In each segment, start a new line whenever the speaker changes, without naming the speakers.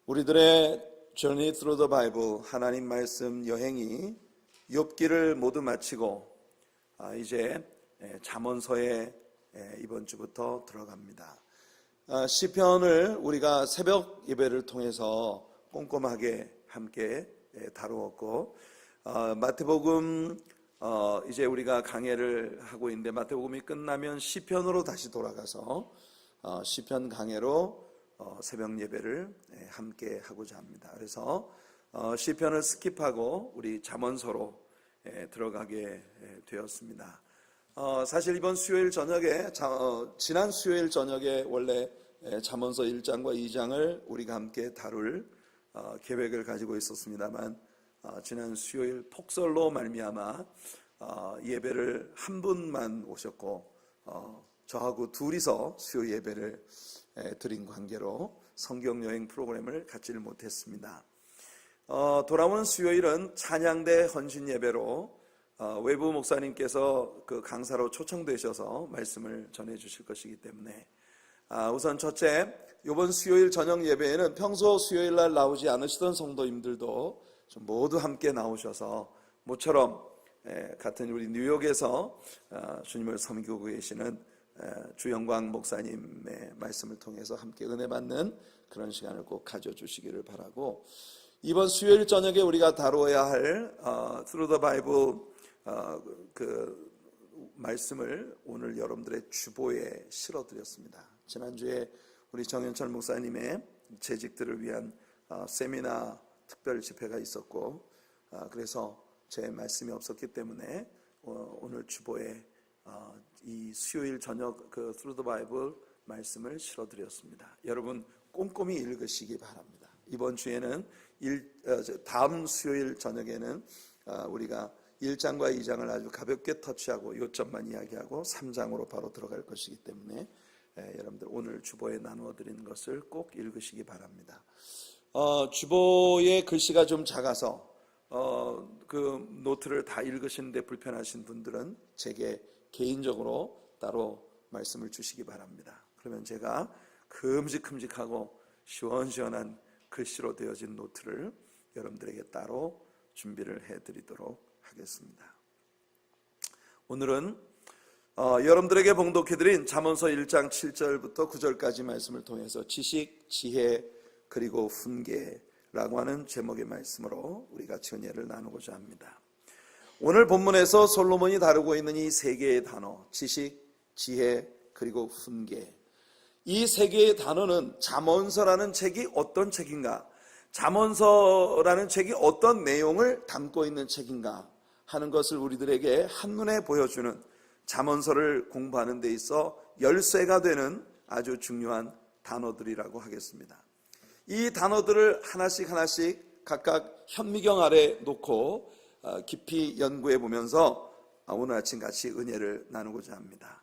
우리들의 Journey Through the Bible 하나님 말씀 여행이 욥기를 모두 마치고 이제 잠언서에 이번 주부터 들어갑니다. 시편을 우리가 새벽 예배를 통해서 꼼꼼하게 함께 다루었고, 마태복음 이제 우리가 강해를 하고 있는데, 마태복음이 끝나면 시편으로 다시 돌아가서 시편 강해로 새벽 예배를 함께 하고자 합니다. 그래서 시편을 스킵하고 우리 잠언서로 들어가게 되었습니다. 사실 이번 수요일 저녁에 지난 수요일 저녁에 원래 잠언서 1장과 2장을 우리가 함께 다룰 계획을 가지고 있었습니다만, 지난 수요일 폭설로 말미암아 예배를 한 분만 오셨고, 저하고 둘이서 수요 예배를 드린 관계로 성경여행 프로그램을 갖지를 못했습니다. 돌아오는 수요일은 찬양대 헌신 예배로 외부 목사님께서 그 강사로 초청되셔서 말씀을 전해 주실 것이기 때문에, 우선 첫째, 이번 수요일 저녁 예배에는 평소 수요일 날 나오지 않으시던 성도님들도 좀 모두 함께 나오셔서 모처럼 같은 우리 뉴욕에서 주님을 섬기고 계시는 주영광 목사님의 말씀을 통해서 함께 은혜 받는 그런 시간을 꼭 가져주시기를 바라고, 이번 수요일 저녁에 우리가 다루어야 할 Through the Bible 그 말씀을 오늘 여러분들의 주보에 실어드렸습니다. 지난주에 우리 정현철 목사님의 재직들을 위한 세미나 특별 집회가 있었고, 그래서 제 말씀이 없었기 때문에 오늘 주보에 이 수요일 저녁 그 Through the Bible 말씀을 실어드렸습니다. 여러분 꼼꼼히 읽으시기 바랍니다. 이번 주에는 다음 수요일 저녁에는 우리가 1장과 2장을 아주 가볍게 터치하고 요점만 이야기하고 3장으로 바로 들어갈 것이기 때문에 여러분들 오늘 주보에 나누어 드리는 것을 꼭 읽으시기 바랍니다. 주보의 글씨가 좀 작아서 그 노트를 다 읽으시는데 불편하신 분들은 제게 개인적으로 따로 말씀을 주시기 바랍니다. 그러면 제가 큼직큼직하고 시원시원한 글씨로 되어진 노트를 여러분들에게 따로 준비를 해드리도록 하겠습니다. 오늘은 여러분들에게 봉독해드린 잠언서 1장 7절부터 9절까지 말씀을 통해서 지식, 지혜, 그리고 훈계라고 하는 제목의 말씀으로 우리 같이 은혜를 나누고자 합니다. 오늘 본문에서 솔로몬이 다루고 있는 이 세 개의 단어, 지식, 지혜, 그리고 훈계, 이 세 개의 단어는 잠언서라는 책이 어떤 책인가, 잠언서라는 책이 어떤 내용을 담고 있는 책인가 하는 것을 우리들에게 한눈에 보여주는, 잠언서를 공부하는 데 있어 열쇠가 되는 아주 중요한 단어들이라고 하겠습니다. 이 단어들을 하나씩 각각 현미경 아래 놓고 깊이 연구해 보면서 오늘 아침 같이 은혜를 나누고자 합니다.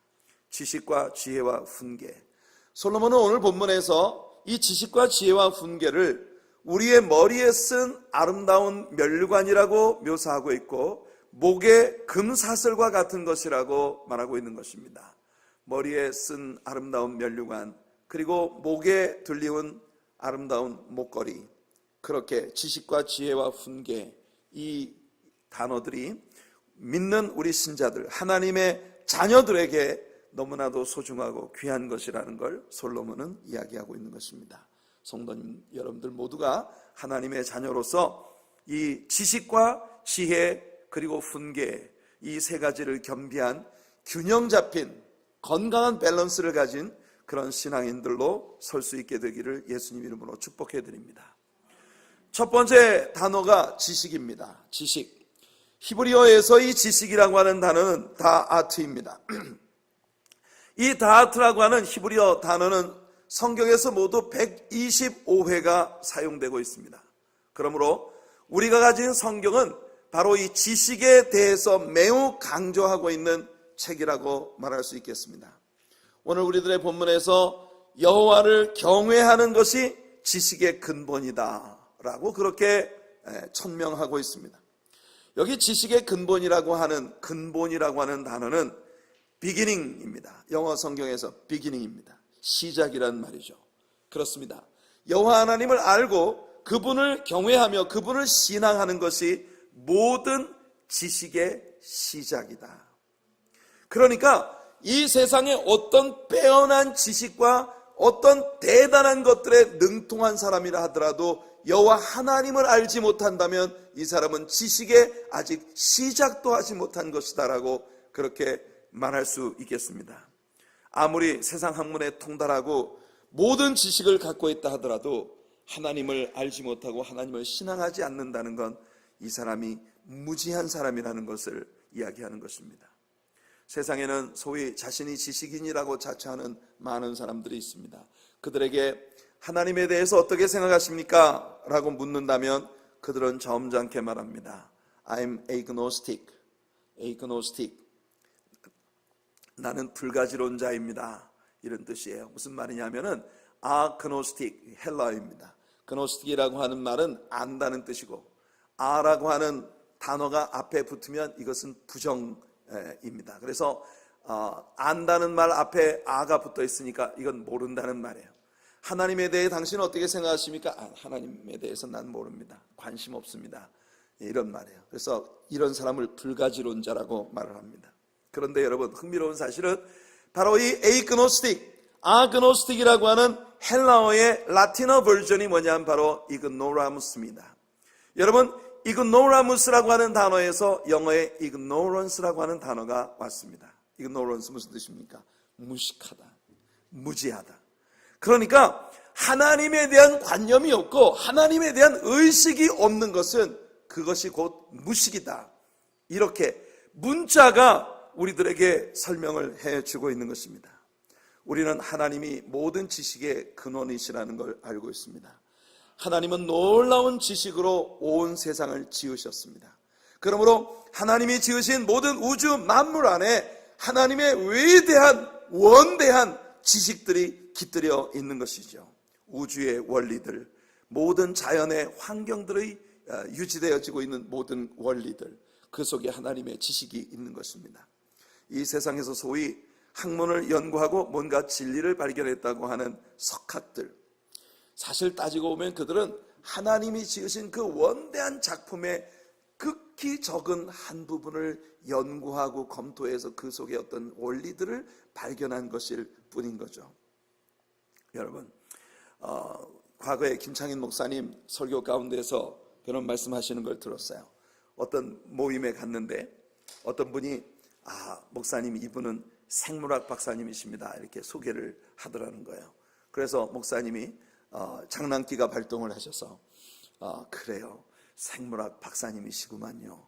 지식과 지혜와 훈계. 솔로몬은 오늘 본문에서 이 지식과 지혜와 훈계를 우리의 머리에 쓴 아름다운 면류관이라고 묘사하고 있고, 목의 금사슬과 같은 것이라고 말하고 있는 것입니다. 머리에 쓴 아름다운 면류관, 그리고 목에 들리운 아름다운 목걸이, 그렇게 지식과 지혜와 훈계, 이 단어들이 믿는 우리 신자들, 하나님의 자녀들에게 너무나도 소중하고 귀한 것이라는 걸 솔로몬은 이야기하고 있는 것입니다. 성도님 여러분들 모두가 하나님의 자녀로서 이 지식과 지혜 그리고 훈계, 이 세 가지를 겸비한 균형 잡힌 건강한 밸런스를 가진 그런 신앙인들로 설 수 있게 되기를 예수님 이름으로 축복해 드립니다. 첫 번째 단어가 지식입니다. 지식. 히브리어에서 이 지식이라고 하는 단어는 다아트입니다. 이 다아트라고 하는 히브리어 단어는 성경에서 모두 125회가 사용되고 있습니다. 그러므로 우리가 가진 성경은 바로 이 지식에 대해서 매우 강조하고 있는 책이라고 말할 수 있겠습니다. 오늘 우리들의 본문에서 여호와를 경외하는 것이 지식의 근본이다 라고 그렇게 천명하고 있습니다. 여기 지식의 근본이라고 하는 단어는 beginning입니다. 영어 성경에서 beginning입니다. 시작이란 말이죠. 그렇습니다. 여호와 하나님을 알고 그분을 경외하며 그분을 신앙하는 것이 모든 지식의 시작이다. 그러니까 이 세상에 어떤 빼어난 지식과 어떤 대단한 것들에 능통한 사람이라 하더라도 여호와 하나님을 알지 못한다면 이 사람은 지식에 아직 시작도 하지 못한 것이다라고 그렇게 말할 수 있겠습니다. 아무리 세상 학문에 통달하고 모든 지식을 갖고 있다 하더라도 하나님을 알지 못하고 하나님을 신앙하지 않는다는 건 이 사람이 무지한 사람이라는 것을 이야기하는 것입니다. 세상에는 소위 자신이 지식인이라고 자처하는 많은 사람들이 있습니다. 그들에게 하나님에 대해서 어떻게 생각하십니까? 라고 묻는다면 그들은 점잖게 말합니다. I'm agnostic. 나는 불가지론자입니다. 이런 뜻이에요. 무슨 말이냐면은 agnostic, 헬라어입니다. gnostic이라고 하는 말은 안다는 뜻이고 아라고 하는 단어가 앞에 붙으면 이것은 부정입니다. 그래서 안다는 말 앞에 아가 붙어 있으니까 이건 모른다는 말이에요. 하나님에 대해 당신은 어떻게 생각하십니까? 하나님에 대해서 난 모릅니다. 관심 없습니다. 이런 말이에요. 그래서 이런 사람을 불가지론자라고 말을 합니다. 그런데 여러분, 흥미로운 사실은 바로 이 아그노스틱이라고 하는 헬라어의 라틴어 버전이 뭐냐면 바로 이그노라무스입니다. 여러분, 이그노라무스라고 하는 단어에서 영어의 ignorance라고 하는 단어가 왔습니다. ignorance 무슨 뜻입니까? 무식하다, 무지하다. 그러니까 하나님에 대한 관념이 없고 하나님에 대한 의식이 없는 것은 그것이 곧 무식이다. 이렇게 문자가 우리들에게 설명을 해주고 있는 것입니다. 우리는 하나님이 모든 지식의 근원이시라는 걸 알고 있습니다. 하나님은 놀라운 지식으로 온 세상을 지으셨습니다. 그러므로 하나님이 지으신 모든 우주 만물 안에 하나님의 위대한 원대한 지식들이 깃들여 있는 것이죠. 우주의 원리들, 모든 자연의 환경들의 유지되어지고 있는 모든 원리들, 그 속에 하나님의 지식이 있는 것입니다. 이 세상에서 소위 학문을 연구하고 뭔가 진리를 발견했다고 하는 석학들, 사실 따지고 보면 그들은 하나님이 지으신 그 원대한 작품의 극히 적은 한 부분을 연구하고 검토해서 그 속에 어떤 원리들을 발견한 것일 뿐인 거죠. 여러분, 과거에 김창인 목사님 설교 가운데서 그런 말씀하시는 걸 들었어요. 어떤 모임에 갔는데 어떤 분이 목사님, 이분은 생물학 박사님이십니다, 이렇게 소개를 하더라는 거예요. 그래서 목사님이 장난기가 발동을 하셔서 그래요, 생물학 박사님이시구만요.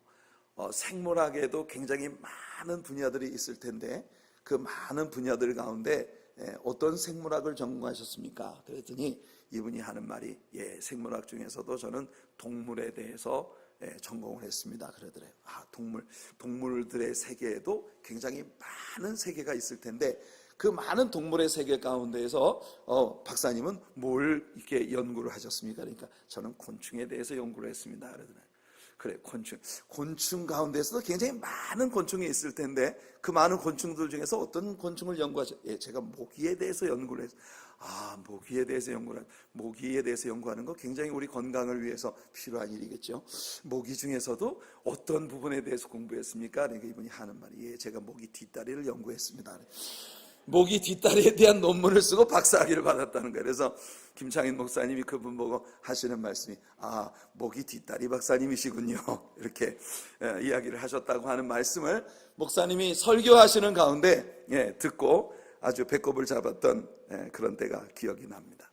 생물학에도 굉장히 많은 분야들이 있을 텐데 그 많은 분야들 가운데 어떤 생물학을 전공하셨습니까? 그랬더니 이분이 하는 말이, 생물학 중에서도 저는 동물에 대해서 전공을 했습니다. 그러더래요. 동물들의 세계에도 굉장히 많은 세계가 있을 텐데 그 많은 동물의 세계 가운데에서 박사님은 뭘 이렇게 연구를 하셨습니까? 그러니까 저는 곤충에 대해서 연구를 했습니다. 그러더래요. 그래, 곤충 가운데서도 굉장히 많은 곤충이 있을 텐데 그 많은 곤충들 중에서 어떤 곤충을 연구하셨어요? 제가 모기에 대해서 연구를 했어요. 모기에 대해서 연구하는 거 굉장히 우리 건강을 위해서 필요한 일이겠죠. 모기 중에서도 어떤 부분에 대해서 공부했습니까? 그러니까 이분이 하는 말이, 제가 모기 뒷다리를 연구했습니다. 모기 뒷다리에 대한 논문을 쓰고 박사학위를 받았다는 거예요. 그래서 김창인 목사님이 그분 보고 하시는 말씀이, 모기 뒷다리 박사님이시군요, 이렇게 이야기를 하셨다고 하는 말씀을 목사님이 설교하시는 가운데 듣고 아주 배꼽을 잡았던 그런 때가 기억이 납니다.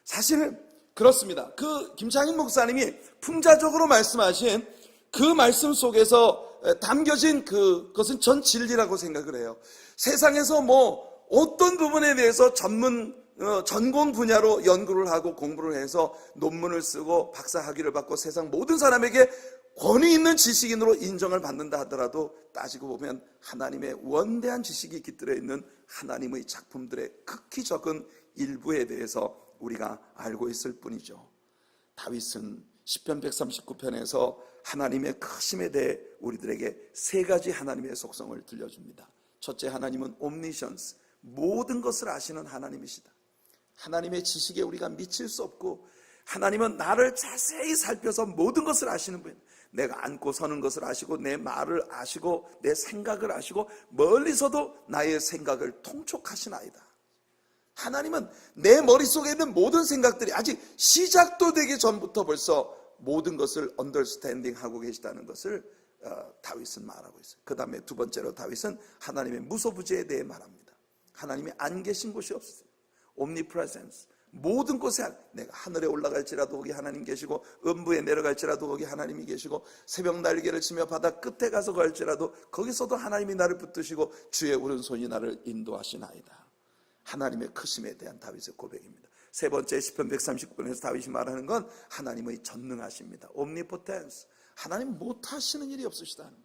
사실은 그렇습니다. 그 김창인 목사님이 풍자적으로 말씀하신 그 말씀 속에서 담겨진 그것은 전 진리라고 생각을 해요. 세상에서 어떤 부분에 대해서 전공 분야로 연구를 하고 공부를 해서 논문을 쓰고 박사학위를 받고 세상 모든 사람에게 권위 있는 지식인으로 인정을 받는다 하더라도 따지고 보면 하나님의 원대한 지식이 깃들어 있는 하나님의 작품들의 극히 적은 일부에 대해서 우리가 알고 있을 뿐이죠. 다윗은 시편 139편에서 하나님의 크심에 대해 우리들에게 세 가지 하나님의 속성을 들려줍니다. 첫째, 하나님은 omniscience, 모든 것을 아시는 하나님이시다. 하나님의 지식에 우리가 미칠 수 없고, 하나님은 나를 자세히 살펴서 모든 것을 아시는 분, 내가 앉고 서는 것을 아시고 내 말을 아시고 내 생각을 아시고 멀리서도 나의 생각을 통촉하시나이다. 하나님은 내 머릿속에 있는 모든 생각들이 아직 시작도 되기 전부터 벌써 모든 것을 언더스탠딩 하고 계시다는 것을 다윗은 말하고 있어요. 그 다음에 두 번째로 다윗은 하나님의 무소부재에 대해 말합니다. 하나님이 안 계신 곳이 없어요. omnipresence, 모든 곳에, 내가 하늘에 올라갈지라도 거기 하나님 계시고, 음부에 내려갈지라도 거기 하나님이 계시고, 새벽 날개를 치며 바다 끝에 가서 갈지라도 거기서도 하나님이 나를 붙드시고 주의 오른손이 나를 인도하시나이다. 하나님의 크심에 대한 다윗의 고백입니다. 세 번째 시편 139편에서 다윗이 말하는 건 하나님의 전능하십니다. omnipotence, 하나님 못하시는 일이 없으시다는 거예요.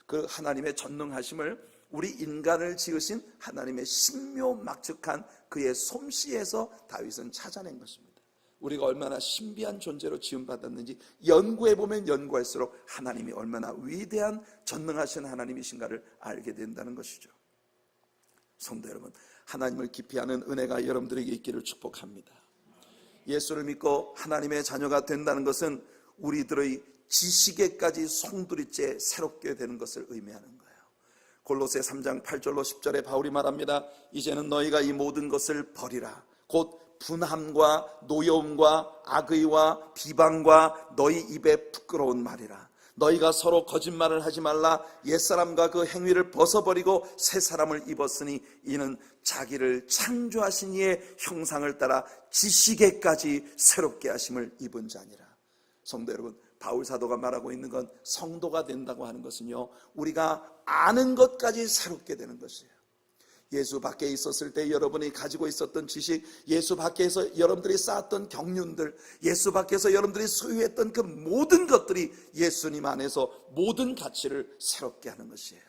그 하나님의 전능하심을 우리 인간을 지으신 하나님의 신묘막측한 그의 솜씨에서 다윗은 찾아낸 것입니다. 우리가 얼마나 신비한 존재로 지음받았는지 연구해보면 연구할수록 하나님이 얼마나 위대한 전능하신 하나님이신가를 알게 된다는 것이죠. 성도 여러분, 하나님을 깊이 아는 은혜가 여러분들에게 있기를 축복합니다. 예수를 믿고 하나님의 자녀가 된다는 것은 우리들의 지식에까지 송두리째 새롭게 되는 것을 의미하는 거예요. 골로새 3장 8절로 10절에 바울이 말합니다. 이제는 너희가 이 모든 것을 버리라. 곧 분함과 노여움과 악의와 비방과 너희 입에 부끄러운 말이라. 너희가 서로 거짓말을 하지 말라. 옛사람과 그 행위를 벗어버리고 새 사람을 입었으니 이는 자기를 창조하신 이의 형상을 따라 지식에까지 새롭게 하심을 입은 자니라. 성도 여러분, 바울 사도가 말하고 있는 건 성도가 된다고 하는 것은요, 우리가 아는 것까지 새롭게 되는 것이에요. 예수 밖에 있었을 때 여러분이 가지고 있었던 지식, 예수 밖에서 여러분들이 쌓았던 경륜들, 예수 밖에서 여러분들이 소유했던 그 모든 것들이 예수님 안에서 모든 가치를 새롭게 하는 것이에요.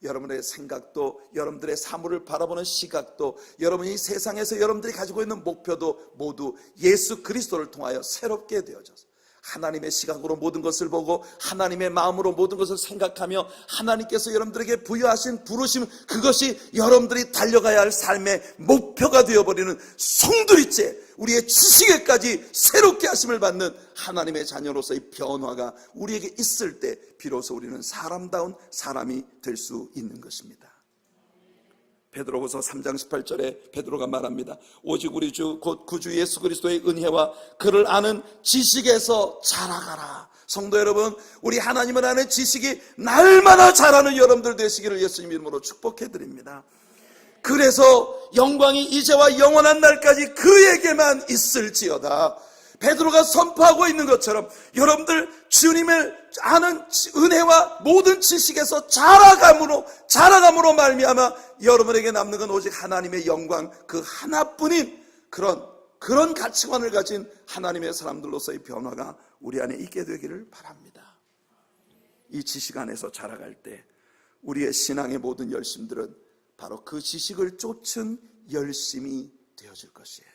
여러분의 생각도, 여러분들의 사물을 바라보는 시각도, 여러분이 세상에서 여러분들이 가지고 있는 목표도 모두 예수 그리스도를 통하여 새롭게 되어져서 하나님의 시각으로 모든 것을 보고 하나님의 마음으로 모든 것을 생각하며 하나님께서 여러분들에게 부여하신 부르심, 그것이 여러분들이 달려가야 할 삶의 목표가 되어버리는 송두리째 우리의 지식에까지 새롭게 하심을 받는 하나님의 자녀로서의 변화가 우리에게 있을 때 비로소 우리는 사람다운 사람이 될 수 있는 것입니다. 베드로후서 3장 18절에 베드로가 말합니다. 오직 우리 주 곧 구주 예수 그리스도의 은혜와 그를 아는 지식에서 자라가라. 성도 여러분, 우리 하나님을 아는 지식이 날마다 자라는 여러분들 되시기를 예수님 이름으로 축복해 드립니다. 그래서 영광이 이제와 영원한 날까지 그에게만 있을지어다. 베드로가 선포하고 있는 것처럼 여러분들 주님을 아는 은혜와 모든 지식에서 자라감으로 말미암아 여러분에게 남는 건 오직 하나님의 영광 그 하나뿐인 그런 가치관을 가진 하나님의 사람들로서의 변화가 우리 안에 있게 되기를 바랍니다. 이 지식 안에서 자라갈 때 우리의 신앙의 모든 열심들은 바로 그 지식을 쫓은 열심이 되어질 것이에요.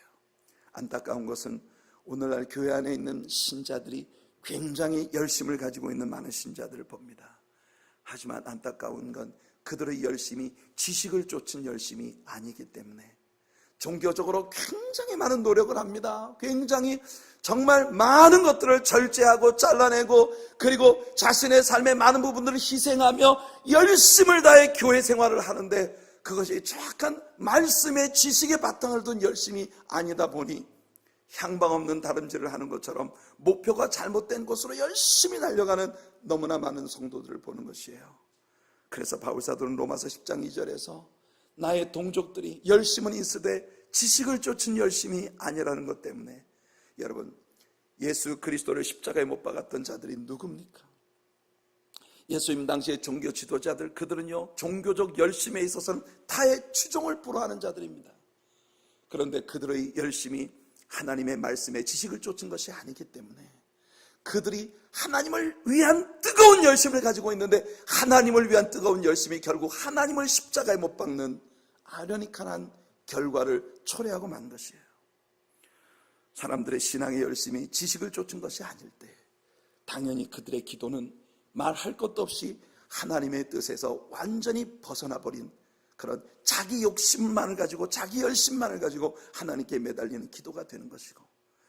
안타까운 것은 오늘날 교회 안에 있는 신자들이 굉장히 열심을 가지고 있는 많은 신자들을 봅니다. 하지만 안타까운 건 그들의 열심이 지식을 쫓은 열심이 아니기 때문에 종교적으로 굉장히 많은 노력을 합니다. 굉장히 정말 많은 것들을 절제하고 잘라내고 그리고 자신의 삶의 많은 부분들을 희생하며 열심을 다해 교회 생활을 하는데 그것이 정확한 말씀의 지식의 바탕을 둔 열심이 아니다 보니 향방 없는 다름질을 하는 것처럼 목표가 잘못된 곳으로 열심히 달려가는 너무나 많은 성도들을 보는 것이에요. 그래서 바울사도는 로마서 10장 2절에서 나의 동족들이 열심은 있으되 지식을 쫓은 열심이 아니라는 것 때문에, 여러분, 예수 그리스도를 십자가에 못 박았던 자들이 누굽니까? 예수님 당시의 종교 지도자들, 그들은요 종교적 열심에 있어서는 타의 추종을 불허하는 자들입니다. 그런데 그들의 열심이 하나님의 말씀의 지식을 쫓은 것이 아니기 때문에 그들이 하나님을 위한 뜨거운 열심을 가지고 있는데 하나님을 위한 뜨거운 열심이 결국 하나님을 십자가에 못 박는 아이러니컬한 결과를 초래하고 만 것이에요. 사람들의 신앙의 열심이 지식을 쫓은 것이 아닐 때 당연히 그들의 기도는 말할 것도 없이 하나님의 뜻에서 완전히 벗어나 버린 그런 자기 욕심만을 가지고 자기 열심만을 가지고 하나님께 매달리는 기도가 되는 것이고,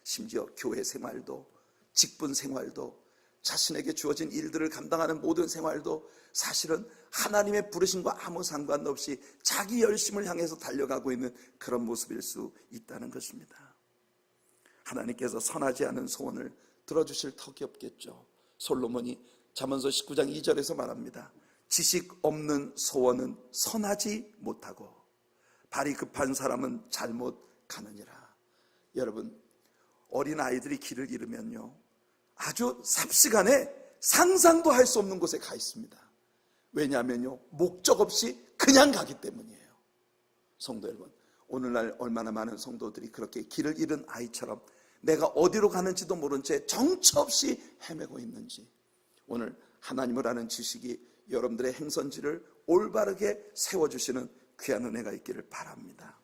심지어 교회 생활도 직분 생활도 자신에게 주어진 일들을 감당하는 모든 생활도 사실은 하나님의 부르심과 아무 상관없이 자기 열심을 향해서 달려가고 있는 그런 모습일 수 있다는 것입니다. 하나님께서 선하지 않은 소원을 들어주실 턱이 없겠죠. 솔로몬이 잠언서 19장 2절에서 말합니다. 지식 없는 소원은 선하지 못하고 발이 급한 사람은 잘못 가느니라. 여러분, 어린 아이들이 길을 잃으면요, 아주 삽시간에 상상도 할 수 없는 곳에 가 있습니다. 왜냐하면요, 목적 없이 그냥 가기 때문이에요. 성도 여러분, 오늘날 얼마나 많은 성도들이 그렇게 길을 잃은 아이처럼 내가 어디로 가는지도 모른 채 정처 없이 헤매고 있는지, 오늘 하나님을 아는 지식이 여러분들의 행선지를 올바르게 세워주시는 귀한 은혜가 있기를 바랍니다.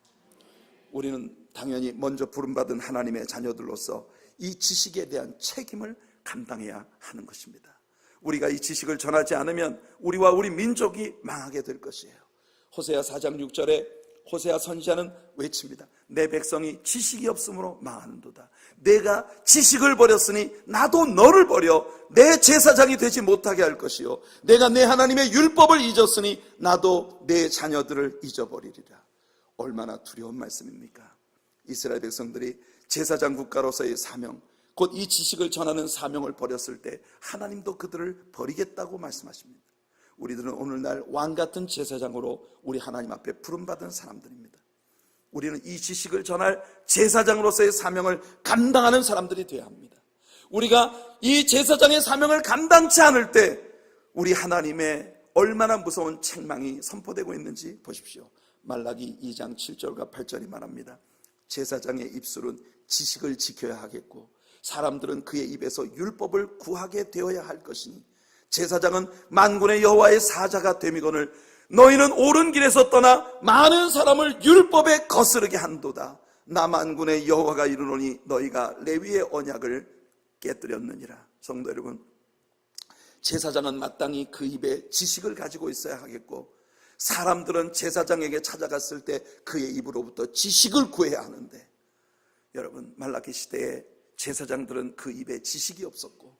우리는 당연히 먼저 부름받은 하나님의 자녀들로서 이 지식에 대한 책임을 감당해야 하는 것입니다. 우리가 이 지식을 전하지 않으면 우리와 우리 민족이 망하게 될 것이에요. 호세아 4장 6절에 호세아 선지자는 외칩니다. 내 백성이 지식이 없으므로 망하는도다. 내가 지식을 버렸으니 나도 너를 버려 내 제사장이 되지 못하게 할 것이요, 내가 내 하나님의 율법을 잊었으니 나도 내 자녀들을 잊어버리리라. 얼마나 두려운 말씀입니까? 이스라엘 백성들이 제사장 국가로서의 사명, 곧 이 지식을 전하는 사명을 버렸을 때 하나님도 그들을 버리겠다고 말씀하십니다. 우리들은 오늘날 왕같은 제사장으로 우리 하나님 앞에 부름받은 사람들입니다. 우리는 이 지식을 전할 제사장으로서의 사명을 감당하는 사람들이 되어야 합니다. 우리가 이 제사장의 사명을 감당치 않을 때 우리 하나님의 얼마나 무서운 책망이 선포되고 있는지 보십시오. 말라기 2장 7절과 8절이 말합니다. 제사장의 입술은 지식을 지켜야 하겠고 사람들은 그의 입에서 율법을 구하게 되어야 할 것이니 제사장은 만군의 여호와의 사자가 됨이거늘 너희는 옳은 길에서 떠나 많은 사람을 율법에 거스르게 한도다. 나 만군의 여호와가 이르노니 너희가 레위의 언약을 깨뜨렸느니라. 성도 여러분, 제사장은 마땅히 그 입에 지식을 가지고 있어야 하겠고 사람들은 제사장에게 찾아갔을 때 그의 입으로부터 지식을 구해야 하는데, 여러분, 말라기 시대에 제사장들은 그 입에 지식이 없었고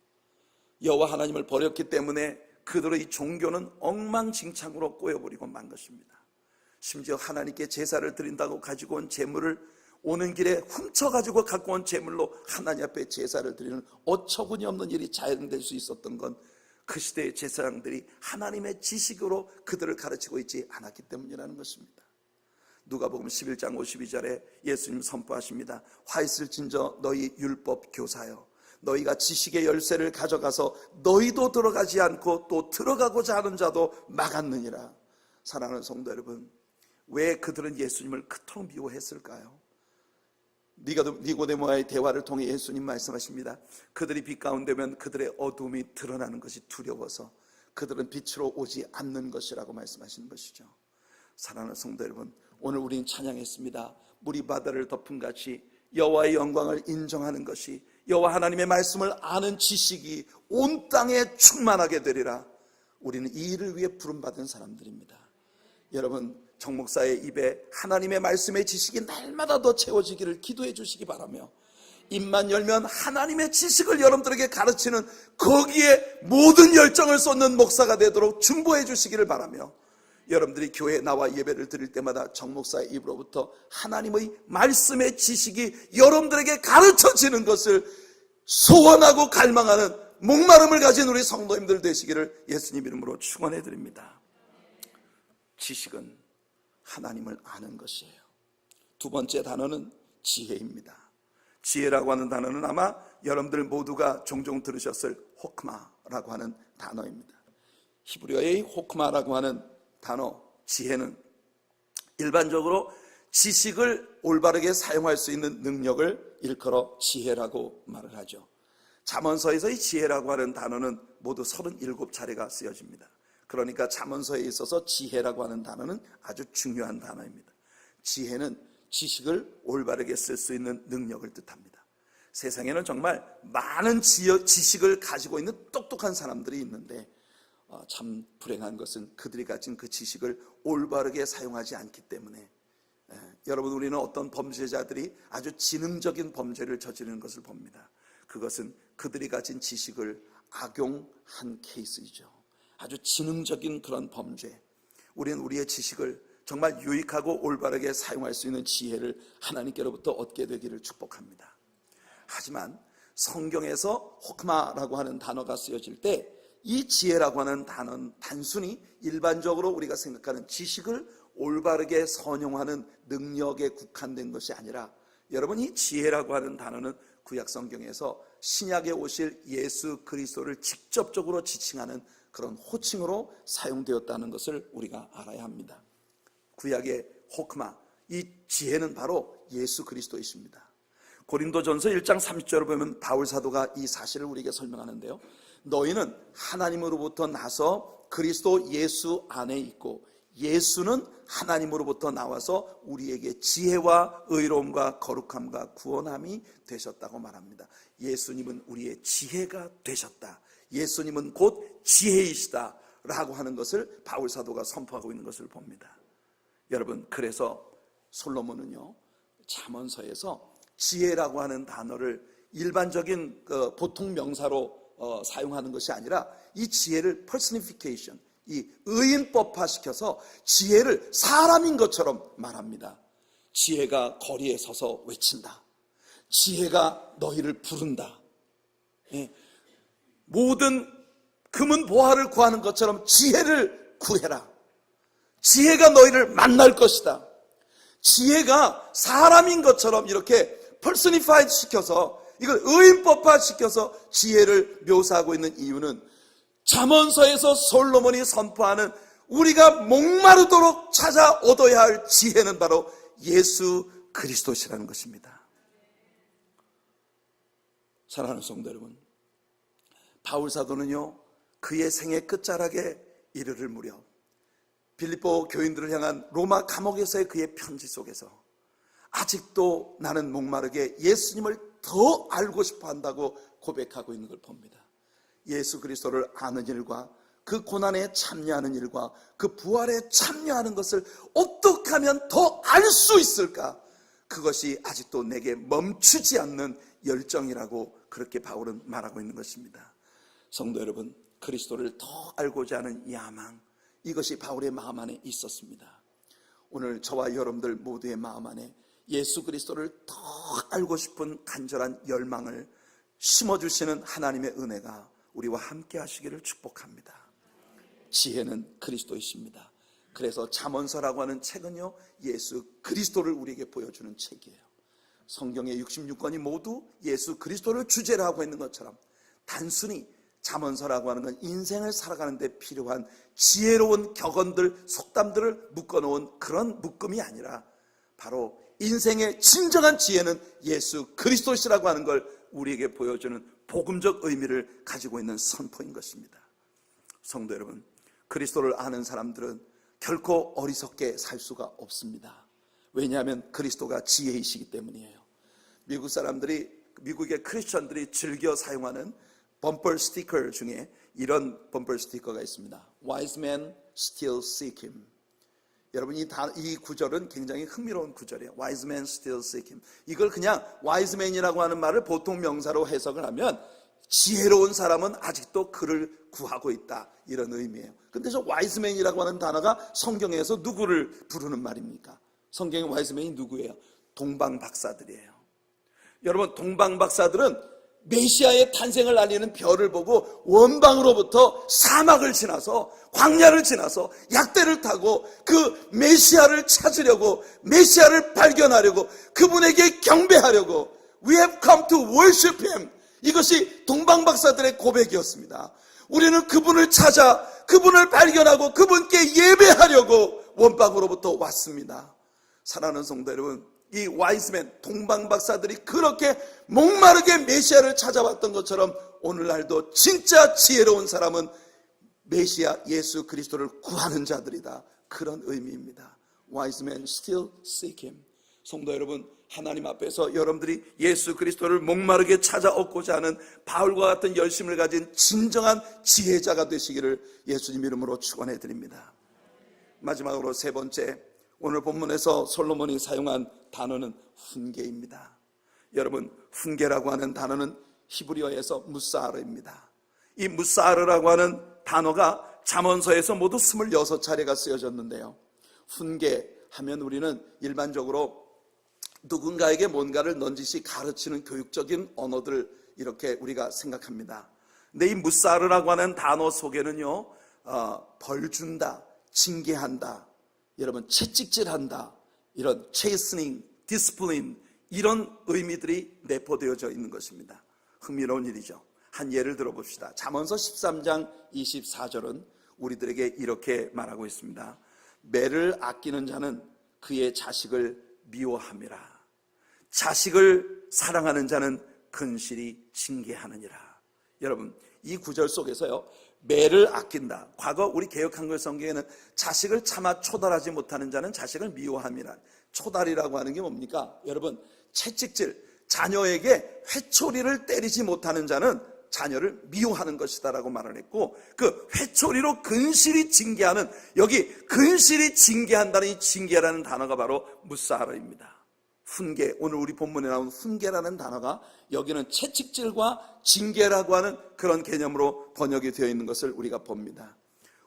여호와 하나님을 버렸기 때문에 그들의 종교는 엉망진창으로 꼬여버리고 만 것입니다. 심지어 하나님께 제사를 드린다고 가지고 온 제물을 오는 길에 훔쳐가지고 갖고 온 제물로 하나님 앞에 제사를 드리는 어처구니 없는 일이 자연될 수 있었던 건 그 시대의 제사장들이 하나님의 지식으로 그들을 가르치고 있지 않았기 때문이라는 것입니다. 누가복음 11장 52절에 예수님 선포하십니다. 화 있을진저 너희 율법 교사여, 너희가 지식의 열쇠를 가져가서 너희도 들어가지 않고 또 들어가고자 하는 자도 막았느니라. 사랑하는 성도 여러분, 왜 그들은 예수님을 그토록 미워했을까요? 니고데모와의 대화를 통해 예수님 말씀하십니다. 그들이 빛 가운데면 그들의 어두움이 드러나는 것이 두려워서 그들은 빛으로 오지 않는 것이라고 말씀하시는 것이죠. 사랑하는 성도 여러분, 오늘 우리는 찬양했습니다. 물이 바다를 덮은 같이 여호와의 영광을 인정하는 것이 여호와 하나님의 말씀을 아는 지식이 온 땅에 충만하게 되리라. 우리는 이 일을 위해 부름받은 사람들입니다. 여러분, 정 목사의 입에 하나님의 말씀의 지식이 날마다 더 채워지기를 기도해 주시기 바라며, 입만 열면 하나님의 지식을 여러분들에게 가르치는 거기에 모든 열정을 쏟는 목사가 되도록 중보해 주시기를 바라며, 여러분들이 교회에 나와 예배를 드릴 때마다 정 목사의 입으로부터 하나님의 말씀의 지식이 여러분들에게 가르쳐지는 것을 소원하고 갈망하는 목마름을 가진 우리 성도님들 되시기를 예수님 이름으로 축원해 드립니다. 지식은 하나님을 아는 것이에요. 두 번째 단어는 지혜입니다. 지혜라고 하는 단어는 아마 여러분들 모두가 종종 들으셨을 호크마라고 하는 단어입니다. 히브리어의 호크마라고 하는 단어, 지혜는 일반적으로 지식을 올바르게 사용할 수 있는 능력을 일컬어 지혜라고 말을 하죠. 잠언서에서의 지혜라고 하는 단어는 모두 37차례가 쓰여집니다. 그러니까 잠언서에 있어서 지혜라고 하는 단어는 아주 중요한 단어입니다. 지혜는 지식을 올바르게 쓸 수 있는 능력을 뜻합니다. 세상에는 정말 많은 지식을 가지고 있는 똑똑한 사람들이 있는데 참 불행한 것은 그들이 가진 그 지식을 올바르게 사용하지 않기 때문에 여러분, 우리는 어떤 범죄자들이 아주 지능적인 범죄를 저지르는 것을 봅니다. 그것은 그들이 가진 지식을 악용한 케이스이죠. 아주 지능적인 그런 범죄. 우리는 우리의 지식을 정말 유익하고 올바르게 사용할 수 있는 지혜를 하나님께로부터 얻게 되기를 축복합니다. 하지만 성경에서 호크마라고 하는 단어가 쓰여질 때 이 지혜라고 하는 단어는 단순히 일반적으로 우리가 생각하는 지식을 올바르게 선용하는 능력에 국한된 것이 아니라, 여러분, 이 지혜라고 하는 단어는 구약 성경에서 신약에 오실 예수 그리스도를 직접적으로 지칭하는 그런 호칭으로 사용되었다는 것을 우리가 알아야 합니다. 구약의 호크마, 이 지혜는 바로 예수 그리스도이십니다. 고린도전서 1장 30절을 보면 바울 사도가 이 사실을 우리에게 설명하는데요. 너희는 하나님으로부터 나서 그리스도 예수 안에 있고 예수는 하나님으로부터 나와서 우리에게 지혜와 의로움과 거룩함과 구원함이 되셨다고 말합니다. 예수님은 우리의 지혜가 되셨다. 예수님은 곧 지혜이시다 라고 하는 것을 바울 사도가 선포하고 있는 것을 봅니다. 여러분, 그래서 솔로몬은요, 잠언서에서 지혜라고 하는 단어를 일반적인 보통 명사로 사용하는 것이 아니라 이 지혜를 personification, 이 의인법화시켜서 지혜를 사람인 것처럼 말합니다. 지혜가 거리에 서서 외친다. 지혜가 너희를 부른다. 모든 금은 보화를 구하는 것처럼 지혜를 구해라. 지혜가 너희를 만날 것이다. 지혜가 사람인 것처럼 이렇게 personified 시켜서, 이걸 의인법화 시켜서 지혜를 묘사하고 있는 이유는 잠언서에서 솔로몬이 선포하는 우리가 목마르도록 찾아 얻어야 할 지혜는 바로 예수 그리스도시라는 것입니다. 사랑하는 성도 여러분, 바울 사도는요, 그의 생애 끝자락에 이르를 무렵 빌립보 교인들을 향한 로마 감옥에서의 그의 편지 속에서 아직도 나는 목마르게 예수님을 더 알고 싶어 한다고 고백하고 있는 걸 봅니다. 예수 그리스도를 아는 일과 그 고난에 참여하는 일과 그 부활에 참여하는 것을 어떻게 하면 더 알 수 있을까? 그것이 아직도 내게 멈추지 않는 열정이라고 그렇게 바울은 말하고 있는 것입니다. 성도 여러분, 그리스도를 더 알고자 하는 야망, 이것이 바울의 마음 안에 있었습니다. 오늘 저와 여러분들 모두의 마음 안에 예수 그리스도를 더 알고 싶은 간절한 열망을 심어주시는 하나님의 은혜가 우리와 함께 하시기를 축복합니다. 지혜는 그리스도이십니다. 그래서 잠언서라고 하는 책은요, 예수 그리스도를 우리에게 보여주는 책이에요. 성경의 66권이 모두 예수 그리스도를 주제로 하고 있는 것처럼 단순히 잠언서라고 하는 건 인생을 살아가는 데 필요한 지혜로운 격언들, 속담들을 묶어놓은 그런 묶음이 아니라 바로 인생의 진정한 지혜는 예수 그리스도시라고 하는 걸 우리에게 보여주는 복음적 의미를 가지고 있는 선포인 것입니다. 성도 여러분, 그리스도를 아는 사람들은 결코 어리석게 살 수가 없습니다. 왜냐하면 그리스도가 지혜이시기 때문이에요. 미국의 크리스천들이 즐겨 사용하는 범퍼 스티커 중에 이런 범퍼 스티커가 있습니다. Wise men still seek him. 여러분, 이 구절은 굉장히 흥미로운 구절이에요. Wise men still seek him. 이걸 그냥 wise man이라고 하는 말을 보통 명사로 해석을 하면 지혜로운 사람은 아직도 그를 구하고 있다, 이런 의미예요. 근데 저 wise man이라고 하는 단어가 성경에서 누구를 부르는 말입니까? 성경의 wise man이 누구예요? 동방 박사들이에요. 여러분, 동방 박사들은 메시아의 탄생을 알리는 별을 보고 원방으로부터 사막을 지나서 광야를 지나서 약대를 타고 그 메시아를 찾으려고, 메시아를 발견하려고, 그분에게 경배하려고 We have come to worship him. 이것이 동방 박사들의 고백이었습니다. 우리는 그분을 찾아 그분을 발견하고 그분께 예배하려고 원방으로부터 왔습니다. 사랑하는 성도 여러분, 이 와이즈맨, 동방박사들이 그렇게 목마르게 메시아를 찾아왔던 것처럼 오늘날도 진짜 지혜로운 사람은 메시아 예수 그리스도를 구하는 자들이다, 그런 의미입니다. Wise men still seek him. 성도 여러분, 하나님 앞에서 여러분들이 예수 그리스도를 목마르게 찾아 얻고자 하는 바울과 같은 열심을 가진 진정한 지혜자가 되시기를 예수님 이름으로 축원해 드립니다. 마지막으로 세 번째, 오늘 본문에서 솔로몬이 사용한 단어는 훈계입니다. 여러분, 훈계라고 하는 단어는 히브리어에서 무사르입니다. 이 무사르라고 하는 단어가 잠언서에서 모두 26차례가 쓰여졌는데요, 훈계하면 우리는 일반적으로 누군가에게 뭔가를 넌지시 가르치는 교육적인 언어들, 이렇게 우리가 생각합니다. 근데 이 무사르라고 하는 단어 속에는요, 벌 준다, 징계한다, 여러분 채찍질한다, 이런 chastening, discipline, 이런 의미들이 내포되어져 있는 것입니다. 흥미로운 일이죠. 한 예를 들어봅시다. 잠언서 13장 24절은 우리들에게 이렇게 말하고 있습니다. 매를 아끼는 자는 그의 자식을 미워함이라. 자식을 사랑하는 자는 근실히 징계하느니라. 여러분, 이 구절 속에서요, 매를 아낀다. 과거 우리 개역한글 성경에는 자식을 차마 초달하지 못하는 자는 자식을 미워함이라. 초달이라고 하는 게 뭡니까? 여러분, 채찍질, 자녀에게 회초리를 때리지 못하는 자는 자녀를 미워하는 것이다라고 말을 했고, 그 회초리로 근실히 징계하는, 여기 근실히 징계한다는 이 징계라는 단어가 바로 무사르입니다. 훈계, 오늘 우리 본문에 나온 훈계라는 단어가 여기는 채찍질과 징계라고 하는 그런 개념으로 번역이 되어 있는 것을 우리가 봅니다.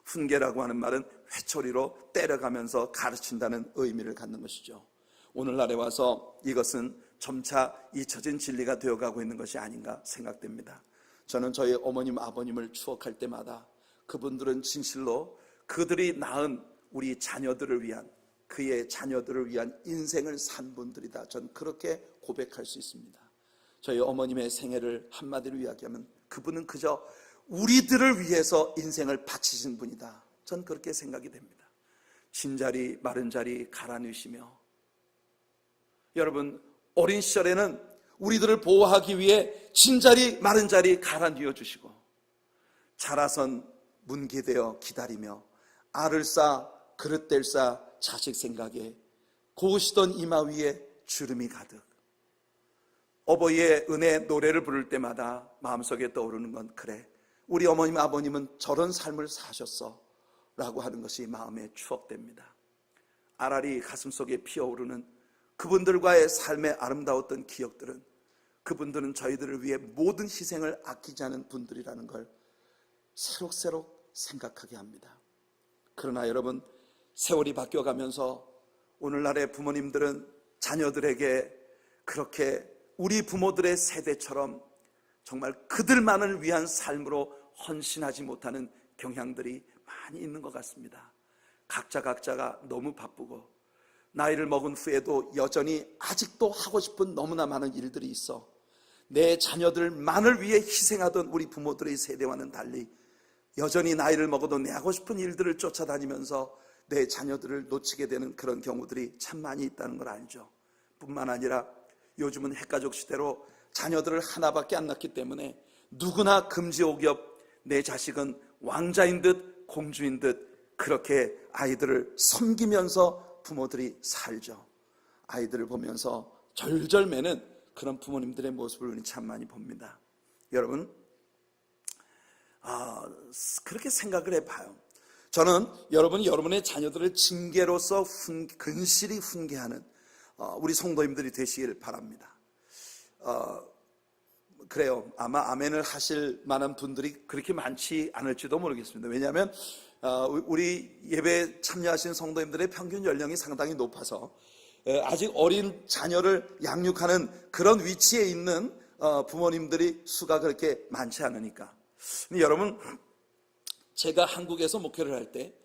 훈계라고 하는 말은 회초리로 때려가면서 가르친다는 의미를 갖는 것이죠. 오늘날에 와서 이것은 점차 잊혀진 진리가 되어가고 있는 것이 아닌가 생각됩니다. 저는 저희 어머님, 아버님을 추억할 때마다 그분들은 진실로 그들이 낳은 우리 자녀들을 위한, 그의 자녀들을 위한 인생을 산 분들이다. 전 그렇게 고백할 수 있습니다. 저희 어머님의 생애를 한마디로 이야기하면 그분은 그저 우리들을 위해서 인생을 바치신 분이다. 전 그렇게 생각이 됩니다. 진자리 마른 자리 갈아 넣으시며, 여러분, 어린 시절에는 우리들을 보호하기 위해 진자리 마른 자리 갈아 뉘어주시고, 자라선 문기되어 기다리며 알을 쌓아 그릇될 쌓아 자식 생각에 고우시던 이마 위에 주름이 가득. 어버이의 은혜 노래를 부를 때마다 마음속에 떠오르는 건, 그래, 우리 어머님 아버님은 저런 삶을 사셨어 라고 하는 것이 마음에 추억됩니다. 아라리 가슴속에 피어오르는 그분들과의 삶의 아름다웠던 기억들은, 그분들은 저희들을 위해 모든 희생을 아끼지 않은 분들이라는 걸 새록새록 생각하게 합니다. 그러나 여러분, 세월이 바뀌어가면서 오늘날의 부모님들은 자녀들에게 그렇게 우리 부모들의 세대처럼 정말 그들만을 위한 삶으로 헌신하지 못하는 경향들이 많이 있는 것 같습니다. 각자가 너무 바쁘고 나이를 먹은 후에도 여전히 아직도 하고 싶은 너무나 많은 일들이 있어 내 자녀들만을 위해 희생하던 우리 부모들의 세대와는 달리 여전히 나이를 먹어도 내 하고 싶은 일들을 쫓아다니면서 내 자녀들을 놓치게 되는 그런 경우들이 참 많이 있다는 걸 알죠. 뿐만 아니라 요즘은 핵가족 시대로 자녀들을 하나밖에 안 낳기 때문에 누구나 금지옥엽 내 자식은 왕자인 듯 공주인 듯 그렇게 아이들을 섬기면서 부모들이 살죠. 아이들을 보면서 절절매는 그런 부모님들의 모습을 우리는 참 많이 봅니다. 여러분, 그렇게 생각을 해봐요. 저는 여러분의 자녀들을 징계로서 근실히 훈계하는 우리 성도님들이 되시길 바랍니다. 그래요. 아마 아멘을 하실 만한 분들이 그렇게 많지 않을지도 모르겠습니다. 왜냐하면 우리 예배에 참여하신 성도님들의 평균 연령이 상당히 높아서 아직 어린 자녀를 양육하는 그런 위치에 있는 부모님들이 수가 그렇게 많지 않으니까. 근데 여러분, 제가 한국에서 목회를 할 때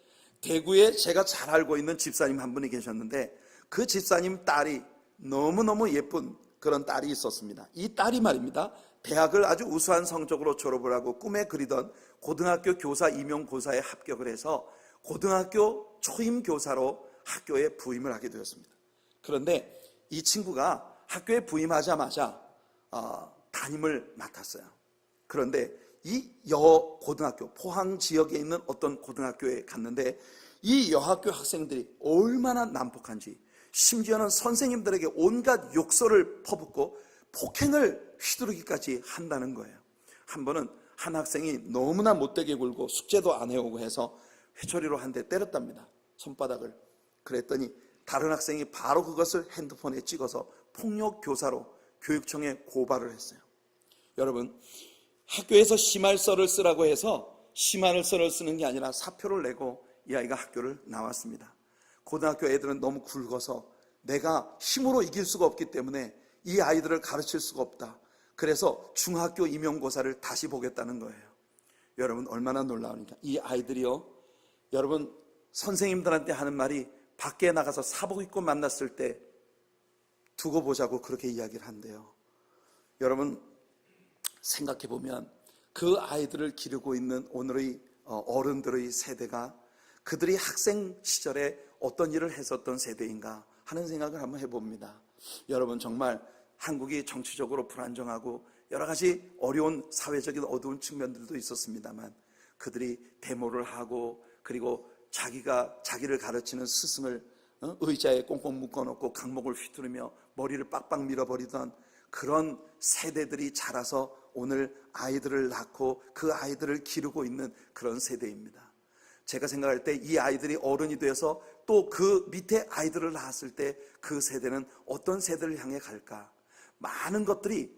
대구에 제가 잘 알고 있는 집사님 한 분이 계셨는데 그 집사님 딸이 너무너무 예쁜 그런 딸이 있었습니다. 이 딸이 말입니다, 대학을 아주 우수한 성적으로 졸업을 하고 꿈에 그리던 고등학교 교사 임용고사에 합격을 해서 고등학교 초임 교사로 학교에 부임을 하게 되었습니다. 그런데 이 친구가 학교에 부임하자마자 담임을 맡았어요. 그런데 이 여고등학교, 포항 지역에 있는 어떤 고등학교에 갔는데 이 여학교 학생들이 얼마나 난폭한지, 심지어는 선생님들에게 온갖 욕설을 퍼붓고 폭행을 휘두르기까지 한다는 거예요. 한 번은 한 학생이 너무나 못되게 굴고 숙제도 안 해오고 해서 회초리로 한 대 때렸답니다. 손바닥을. 그랬더니 다른 학생이 바로 그것을 핸드폰에 찍어서 폭력 교사로 교육청에 고발을 했어요. 여러분, 학교에서 심할서를 쓰라고 해서 심할서를 쓰는 게 아니라 사표를 내고 이 아이가 학교를 나왔습니다. 고등학교 애들은 너무 굵어서 내가 힘으로 이길 수가 없기 때문에 이 아이들을 가르칠 수가 없다. 그래서 중학교 임용고사를 다시 보겠다는 거예요. 여러분, 얼마나 놀라우니까. 이 아이들이요, 여러분, 선생님들한테 하는 말이 밖에 나가서 사복 입고 만났을 때 두고 보자고 그렇게 이야기를 한대요. 여러분, 생각해 보면 그 아이들을 기르고 있는 오늘의 어른들의 세대가 그들이 학생 시절에 어떤 일을 했었던 세대인가 하는 생각을 한번 해봅니다. 여러분, 정말 한국이 정치적으로 불안정하고 여러 가지 어려운 사회적인 어두운 측면들도 있었습니다만 그들이 데모를 하고 그리고 자기를 가르치는 스승을 의자에 꽁꽁 묶어놓고 강목을 휘두르며 머리를 빡빡 밀어버리던 그런 세대들이 자라서 오늘 아이들을 낳고 그 아이들을 기르고 있는 그런 세대입니다. 제가 생각할 때 이 아이들이 어른이 되어서 또 그 밑에 아이들을 낳았을 때 그 세대는 어떤 세대를 향해 갈까? 많은 것들이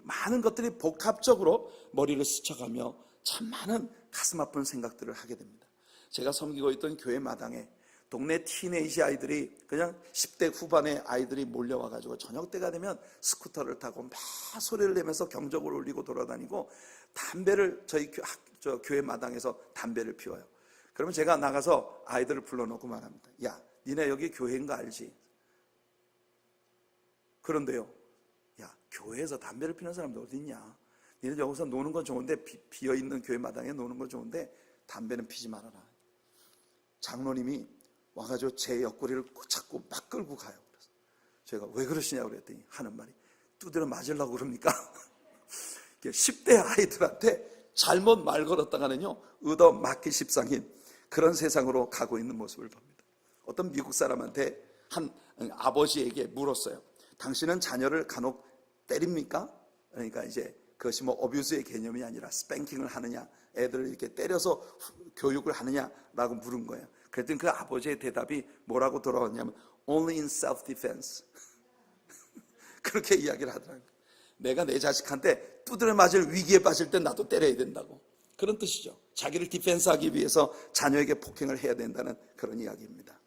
복합적으로 머리를 스쳐가며 참 많은 가슴 아픈 생각들을 하게 됩니다. 제가 섬기고 있던 교회 마당에 동네 티네이지 아이들이 그냥 10대 후반의 아이들이 몰려와가지고 저녁 때가 되면 스쿠터를 타고 막 소리를 내면서 경적을 울리고 돌아다니고 담배를 저희 교회 마당에서 담배를 피워요. 그러면 제가 나가서 아이들을 불러놓고 말합니다. 야, 니네 여기 교회인 거 알지? 그런데요, 야, 교회에서 담배를 피는 사람들 어디 있냐? 니네 여기서 노는 건 좋은데 비어있는 교회 마당에 노는 건 좋은데 담배는 피지 말아라. 장로님이 와가지고 제 옆구리를 자꾸 막 끌고 가요. 그래서 제가 왜 그러시냐고 그랬더니 하는 말이 두드려 맞으려고 그럽니까? 10대 아이들한테 잘못 말 걸었다가는요 얻어 맞기 십상인 그런 세상으로 가고 있는 모습을 봅니다. 어떤 미국 사람한테 한 아버지에게 물었어요. 당신은 자녀를 간혹 때립니까? 그러니까 이제 그것이 뭐 어뷰즈의 개념이 아니라 스팽킹을 하느냐, 애들을 이렇게 때려서 교육을 하느냐라고 물은 거예요. 그랬더니 그 아버지의 대답이 뭐라고 돌아왔냐면 Only in self-defense. 그렇게 이야기를 하더라고요. 내가 내 자식한테 두드려 맞을 위기에 빠질 때 나도 때려야 된다고. 그런 뜻이죠. 자기를 디펜스하기 위해서 자녀에게 폭행을 해야 된다는 그런 이야기입니다.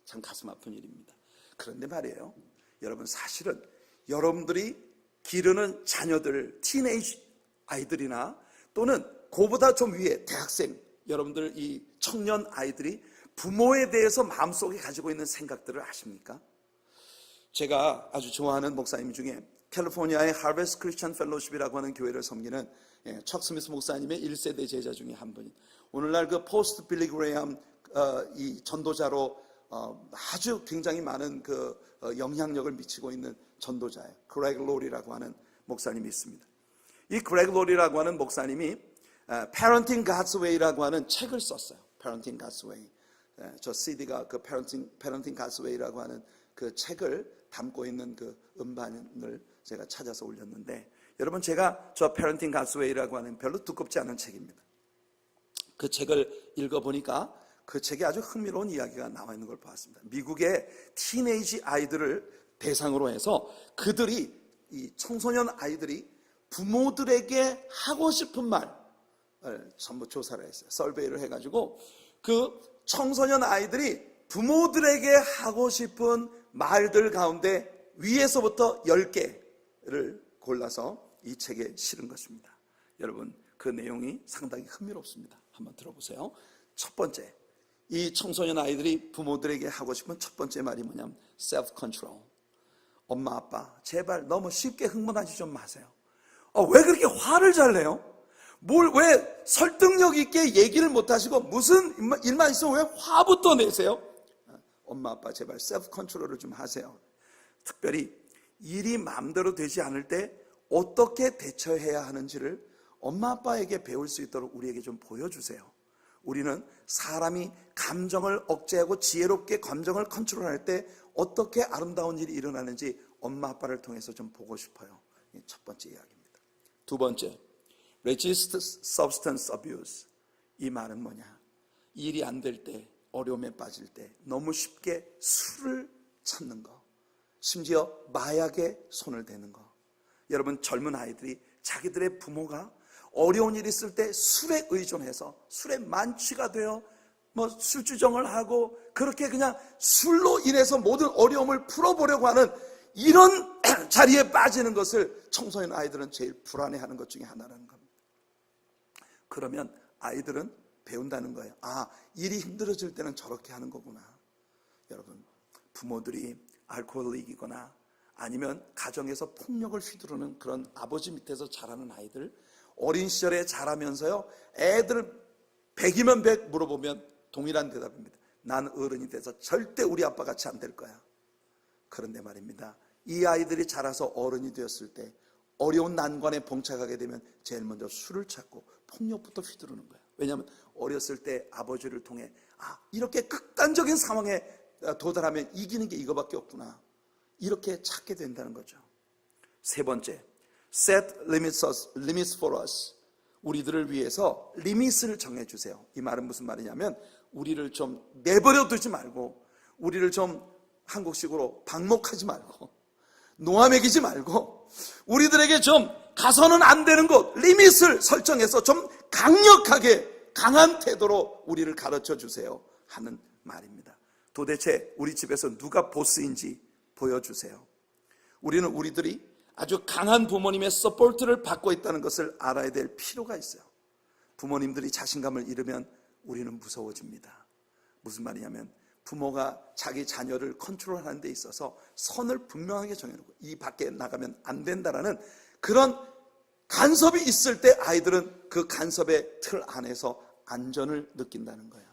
참 가슴 아픈 일입니다. 그런데 말이에요, 여러분, 사실은 여러분들이 기르는 자녀들, 티네이지 아이들이나 또는 그보다 좀 위에 대학생, 여러분들 이 청년 아이들이 부모에 대해서 마음속에 가지고 있는 생각들을 아십니까? 제가 아주 좋아하는 목사님 중에 캘리포니아의 하베스트 크리스천 펠로십이라고 하는 교회를 섬기는 척 스미스 목사님의 1세대 제자 중에 한 분이 오늘날 그 포스트 빌리 그레이엄 이 전도자로 아주 굉장히 많은 그 영향력을 미치고 있는 전도자예요. 그레그 로리라고 하는 목사님이 있습니다. 이 그레그 로리라고 하는 목사님이 Parenting God's Way라고 하는 책을 썼어요. Parenting God's Way. 저 CD가 그 Parenting God's Way라고 하는 그 책을 담고 있는 그 음반을 제가 찾아서 올렸는데, 여러분, 제가 저 Parenting God's Way라고 하는 별로 두껍지 않은 책입니다. 그 책을 읽어보니까 그 책에 아주 흥미로운 이야기가 나와 있는 걸 봤습니다. 미국의 티네이지 아이들을 대상으로 해서 그들이, 이 청소년 아이들이 부모들에게 하고 싶은 말을 전부 조사를 했어요. 설베이를 해가지고 그 청소년 아이들이 부모들에게 하고 싶은 말들 가운데 위에서부터 10개를 골라서 이 책에 실은 것입니다. 여러분, 그 내용이 상당히 흥미롭습니다. 한번 들어보세요. 첫 번째, 이 청소년 아이들이 부모들에게 하고 싶은 첫 번째 말이 뭐냐면 self-control. 엄마, 아빠, 제발 너무 쉽게 흥분하지 좀 마세요. 왜 그렇게 화를 잘 내요? 왜 설득력 있게 얘기를 못 하시고 무슨 일만 있으면 왜 화부터 내세요? 엄마, 아빠, 제발 self-control을 좀 하세요. 특별히 일이 마음대로 되지 않을 때 어떻게 대처해야 하는지를 엄마, 아빠에게 배울 수 있도록 우리에게 좀 보여주세요. 우리는 사람이 감정을 억제하고 지혜롭게 감정을 컨트롤할 때 어떻게 아름다운 일이 일어나는지 엄마 아빠를 통해서 좀 보고 싶어요. 첫 번째 이야기입니다. 두 번째, resist substance abuse. 이 말은 뭐냐? 일이 안 될 때, 어려움에 빠질 때 너무 쉽게 술을 찾는 거, 심지어 마약에 손을 대는 거. 여러분, 젊은 아이들이 자기들의 부모가 어려운 일이 있을 때 술에 의존해서 술에 만취가 되어 술주정을 하고 그렇게 그냥 술로 인해서 모든 어려움을 풀어보려고 하는 이런 자리에 빠지는 것을 청소년 아이들은 제일 불안해하는 것 중에 하나라는 겁니다. 그러면 아이들은 배운다는 거예요. 아, 일이 힘들어질 때는 저렇게 하는 거구나. 여러분, 부모들이 알코올릭이거나 아니면 가정에서 폭력을 휘두르는 그런 아버지 밑에서 자라는 아이들, 어린 시절에 자라면서요, 애들 100이면 100 물어보면 동일한 대답입니다. 난 어른이 돼서 절대 우리 아빠 같이 안 될 거야. 그런데 말입니다, 이 아이들이 자라서 어른이 되었을 때 어려운 난관에 봉착하게 되면 제일 먼저 술을 찾고 폭력부터 휘두르는 거예요. 왜냐하면 어렸을 때 아버지를 통해 이렇게 극단적인 상황에 도달하면 이기는 게 이거밖에 없구나, 이렇게 찾게 된다는 거죠. 세 번째, set limits for us. 우리들을 위해서 리밋을 정해주세요. 이 말은 무슨 말이냐면 우리를 좀 내버려 두지 말고, 우리를 좀 한국식으로 방목하지 말고 놓아먹이지 말고, 우리들에게 좀 가서는 안 되는 곳, 리밋을 설정해서 좀 강력하게 강한 태도로 우리를 가르쳐 주세요 하는 말입니다. 도대체 우리 집에서 누가 보스인지 보여주세요. 우리는 우리들이 아주 강한 부모님의 서포트를 받고 있다는 것을 알아야 될 필요가 있어요. 부모님들이 자신감을 잃으면 우리는 무서워집니다. 무슨 말이냐면 부모가 자기 자녀를 컨트롤하는 데 있어서 선을 분명하게 정해놓고 이 밖에 나가면 안 된다라는 그런 간섭이 있을 때 아이들은 그 간섭의 틀 안에서 안전을 느낀다는 거예요.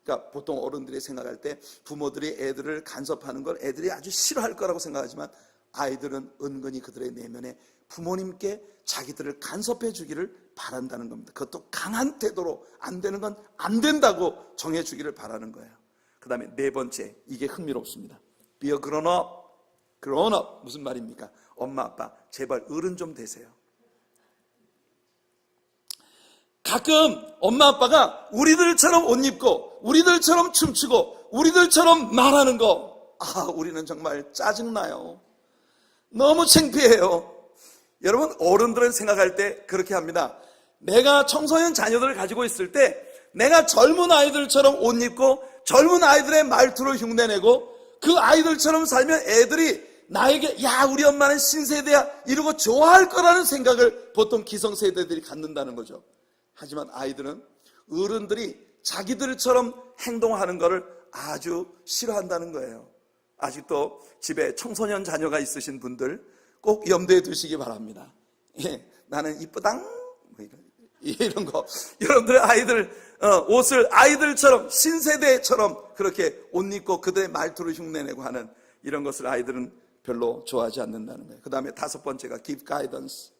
그러니까 보통 어른들이 생각할 때 부모들이 애들을 간섭하는 걸 애들이 아주 싫어할 거라고 생각하지만 아이들은 은근히 그들의 내면에 부모님께 자기들을 간섭해 주기를 바란다는 겁니다. 그것도 강한 태도로 안 되는 건 안 된다고 정해 주기를 바라는 거예요. 그 다음에 네 번째, 이게 흥미롭습니다. Be a grown up. grown up 무슨 말입니까? 엄마 아빠 제발 어른 좀 되세요. 가끔 엄마 아빠가 우리들처럼 옷 입고 우리들처럼 춤추고 우리들처럼 말하는 거, 우리는 정말 짜증나요. 너무 창피해요. 여러분, 어른들은 생각할 때 그렇게 합니다. 내가 청소년 자녀들을 가지고 있을 때 내가 젊은 아이들처럼 옷 입고 젊은 아이들의 말투를 흉내내고 그 아이들처럼 살면 애들이 나에게 야 우리 엄마는 신세대야 이러고 좋아할 거라는 생각을 보통 기성세대들이 갖는다는 거죠. 하지만 아이들은 어른들이 자기들처럼 행동하는 것을 아주 싫어한다는 거예요. 아직도 집에 청소년 자녀가 있으신 분들 꼭 염두에 두시기 바랍니다. 나는 이쁘당 이런 거, 여러분들의 아이들 옷을 아이들처럼 신세대처럼 그렇게 옷 입고 그들의 말투를 흉내내고 하는 이런 것을 아이들은 별로 좋아하지 않는다는 거예요. 그 다음에 다섯 번째가 give guidance.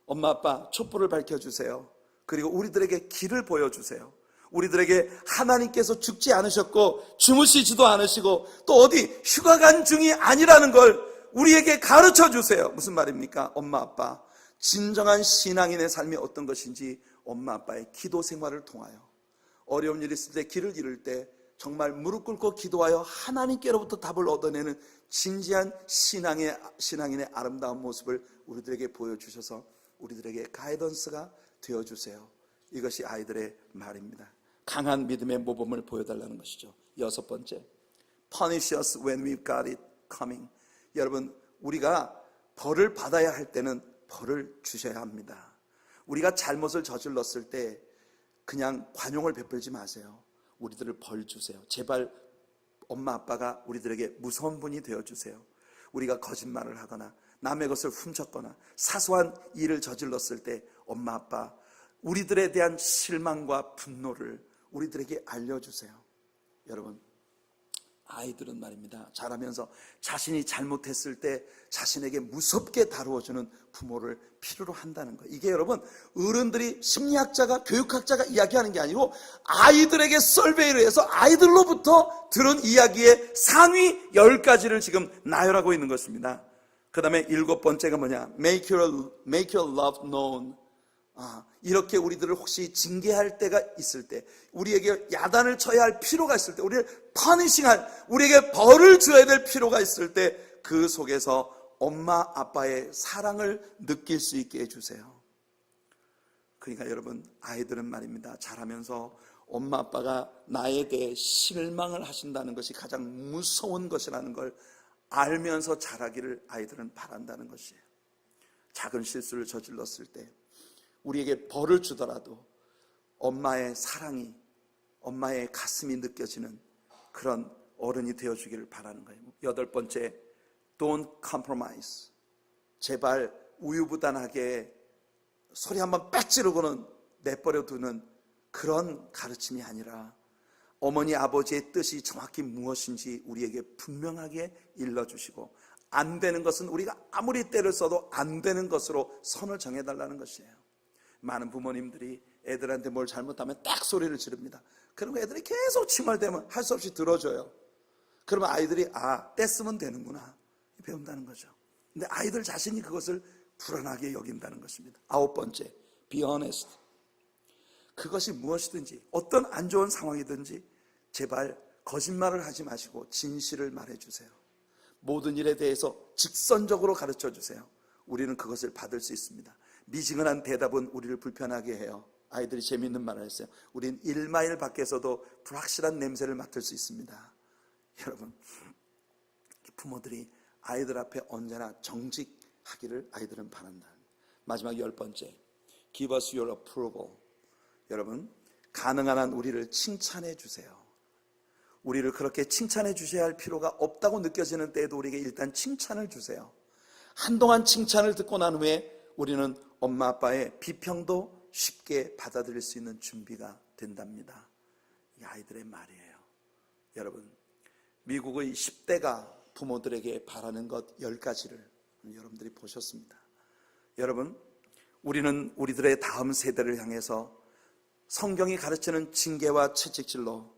엄마 아빠 촛불을 밝혀주세요. 그리고 우리들에게 길을 보여주세요. 우리들에게 하나님께서 죽지 않으셨고 주무시지도 않으시고 또 어디 휴가 간 중이 아니라는 걸 우리에게 가르쳐 주세요. 무슨 말입니까? 엄마 아빠 진정한 신앙인의 삶이 어떤 것인지 엄마 아빠의 기도 생활을 통하여 어려운 일이 있을 때 길을 잃을 때 정말 무릎 꿇고 기도하여 하나님께로부터 답을 얻어내는 진지한 신앙인의 아름다운 모습을 우리들에게 보여주셔서 우리들에게 가이던스가 되어주세요. 이것이 아이들의 말입니다. 강한 믿음의 모범을 보여달라는 것이죠. 여섯 번째, punish us when we've got it coming. 여러분, 우리가 벌을 받아야 할 때는 벌을 주셔야 합니다. 우리가 잘못을 저질렀을 때 그냥 관용을 베풀지 마세요. 우리들을 벌 주세요. 제발 엄마 아빠가 우리들에게 무서운 분이 되어주세요. 우리가 거짓말을 하거나 남의 것을 훔쳤거나 사소한 일을 저질렀을 때 엄마 아빠 우리들에 대한 실망과 분노를 우리들에게 알려주세요. 여러분, 아이들은 말입니다, 자라면서 자신이 잘못했을 때 자신에게 무섭게 다루어주는 부모를 필요로 한다는 거예요. 이게 여러분, 어른들이, 심리학자가, 교육학자가 이야기하는 게 아니고 아이들에게 설베이를 해서 아이들로부터 들은 이야기의 상위 10가지를 지금 나열하고 있는 것입니다. 그 다음에 7번째가 뭐냐? Make your love known. 이렇게 우리들을 혹시 징계할 때가 있을 때, 우리에게 야단을 쳐야 할 필요가 있을 때, 우리를 퍼니싱할, 우리에게 벌을 줘야 될 필요가 있을 때, 그 속에서 엄마 아빠의 사랑을 느낄 수 있게 해주세요. 그러니까 여러분, 아이들은 말입니다, 자라면서 엄마 아빠가 나에 대해 실망을 하신다는 것이 가장 무서운 것이라는 걸 알면서 자라기를 아이들은 바란다는 것이에요. 작은 실수를 저질렀을 때 우리에게 벌을 주더라도 엄마의 사랑이, 엄마의 가슴이 느껴지는 그런 어른이 되어주기를 바라는 거예요. 8번째, don't compromise. 제발 우유부단하게 소리 한번 빽 지르고는 내버려 두는 그런 가르침이 아니라 어머니 아버지의 뜻이 정확히 무엇인지 우리에게 분명하게 일러주시고, 안 되는 것은 우리가 아무리 때를 써도 안 되는 것으로 선을 정해달라는 것이에요. 많은 부모님들이 애들한테 뭘 잘못하면 딱 소리를 지릅니다. 그러면 애들이 계속 칭얼대면 할 수 없이 들어줘요. 그러면 아이들이 떼쓰면 되는구나 배운다는 거죠. 근데 아이들 자신이 그것을 불안하게 여긴다는 것입니다. 9번째, be honest. 그것이 무엇이든지, 어떤 안 좋은 상황이든지 제발 거짓말을 하지 마시고 진실을 말해주세요. 모든 일에 대해서 직선적으로 가르쳐 주세요. 우리는 그것을 받을 수 있습니다. 미지근한 대답은 우리를 불편하게 해요. 아이들이 재미있는 말을 했어요. 우린 1마일 밖에서도 불확실한 냄새를 맡을 수 있습니다. 여러분, 부모들이 아이들 앞에 언제나 정직하기를 아이들은 바란다. 마지막 10번째, give us your approval. 여러분, 가능한 한 우리를 칭찬해 주세요. 우리를 그렇게 칭찬해 주셔야 할 필요가 없다고 느껴지는 때에도 우리에게 일단 칭찬을 주세요. 한동안 칭찬을 듣고 난 후에 우리는 엄마 아빠의 비평도 쉽게 받아들일 수 있는 준비가 된답니다. 이 아이들의 말이에요. 여러분, 미국의 10대가 부모들에게 바라는 것 10가지를 여러분들이 보셨습니다. 여러분, 우리는 우리들의 다음 세대를 향해서 성경이 가르치는 징계와 채찍질로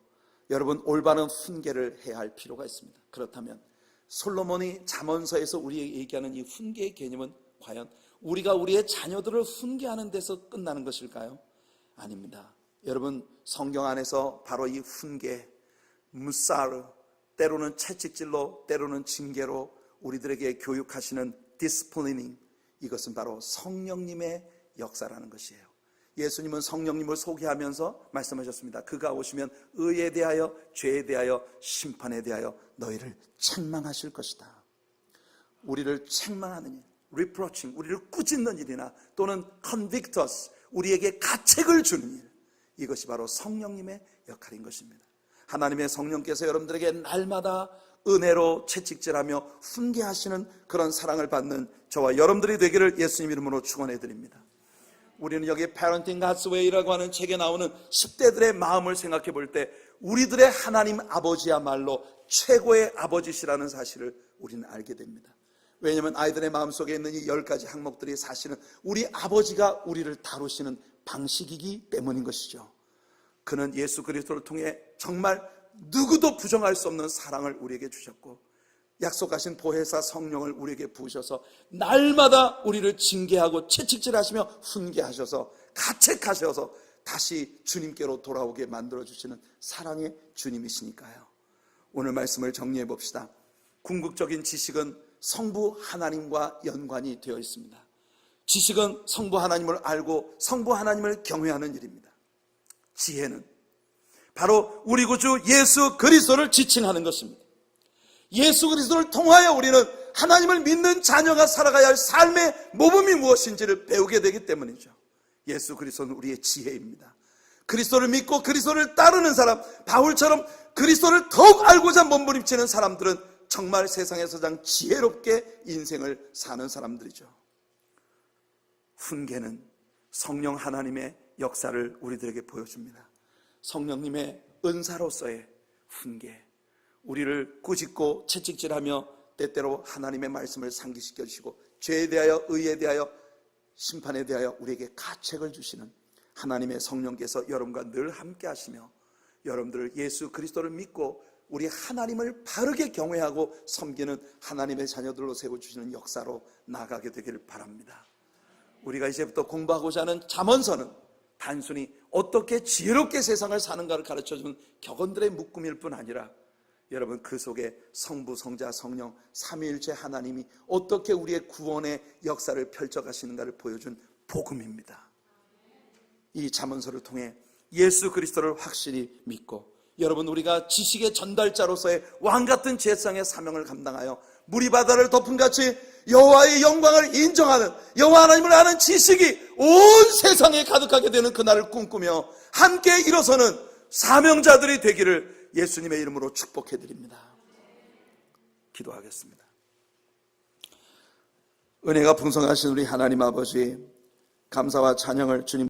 여러분 올바른 훈계를 해야 할 필요가 있습니다. 그렇다면 솔로몬이 잠언서에서 우리에게 얘기하는 이 훈계의 개념은 과연 우리가 우리의 자녀들을 훈계하는 데서 끝나는 것일까요? 아닙니다. 여러분, 성경 안에서 바로 이 훈계, 무사르, 때로는 채찍질로, 때로는 징계로 우리들에게 교육하시는 디스플리닝, 이것은 바로 성령님의 역사라는 것이에요. 예수님은 성령님을 소개하면서 말씀하셨습니다. 그가 오시면 의에 대하여, 죄에 대하여, 심판에 대하여 너희를 책망하실 것이다. 우리를 책망하는 일, reproaching, 우리를 꾸짖는 일이나 또는 convict us, 우리에게 가책을 주는 일, 이것이 바로 성령님의 역할인 것입니다. 하나님의 성령께서 여러분들에게 날마다 은혜로 채찍질하며 훈계하시는 그런 사랑을 받는 저와 여러분들이 되기를 예수님 이름으로 축원해 드립니다. 우리는 여기 Parenting God's Way라고 하는 책에 나오는 10대들의 마음을 생각해 볼 때 우리들의 하나님 아버지야말로 최고의 아버지시라는 사실을 우리는 알게 됩니다. 왜냐하면 아이들의 마음속에 있는 이 10가지 항목들이 사실은 우리 아버지가 우리를 다루시는 방식이기 때문인 것이죠. 그는 예수 그리스도를 통해 정말 누구도 부정할 수 없는 사랑을 우리에게 주셨고 약속하신 보혜사 성령을 우리에게 부으셔서 날마다 우리를 징계하고 채찍질하시며 훈계하셔서 가책하셔서 다시 주님께로 돌아오게 만들어주시는 사랑의 주님이시니까요. 오늘 말씀을 정리해 봅시다. 궁극적인 지식은 성부 하나님과 연관이 되어 있습니다. 지식은 성부 하나님을 알고 성부 하나님을 경외하는 일입니다. 지혜는 바로 우리 구주 예수 그리스도를 지칭하는 것입니다. 예수 그리스도를 통하여 우리는 하나님을 믿는 자녀가 살아가야 할 삶의 모범이 무엇인지를 배우게 되기 때문이죠. 예수 그리스도는 우리의 지혜입니다. 그리스도를 믿고 그리스도를 따르는 사람, 바울처럼 그리스도를 더욱 알고자 몸부림치는 사람들은 정말 세상에서 가장 지혜롭게 인생을 사는 사람들이죠. 훈계는 성령 하나님의 역사를 우리들에게 보여줍니다. 성령님의 은사로서의 훈계, 우리를 꾸짖고 채찍질하며 때때로 하나님의 말씀을 상기시켜 주시고 죄에 대하여 의에 대하여 심판에 대하여 우리에게 가책을 주시는 하나님의 성령께서 여러분과 늘 함께 하시며 여러분들을 예수 그리스도를 믿고 우리 하나님을 바르게 경외하고 섬기는 하나님의 자녀들로 세워주시는 역사로 나가게 되기를 바랍니다. 우리가 이제부터 공부하고자 하는 잠언서는 단순히 어떻게 지혜롭게 세상을 사는가를 가르쳐주는 격언들의 묶음일 뿐 아니라 여러분 그 속에 성부, 성자, 성령 삼위일체 하나님이 어떻게 우리의 구원의 역사를 펼쳐가시는가를 보여준 복음입니다. 이 잠언서를 통해 예수 그리스도를 확실히 믿고 여러분 우리가 지식의 전달자로서의 왕같은 제사장의 사명을 감당하여 물이 바다를 덮음같이 여호와의 영광을 인정하는 여호와 하나님을 아는 지식이 온 세상에 가득하게 되는 그날을 꿈꾸며 함께 일어서는 사명자들이 되기를 예수님의 이름으로 축복해드립니다. 기도하겠습니다. 은혜가 풍성하신 우리 하나님 아버지, 감사와 찬양을 주님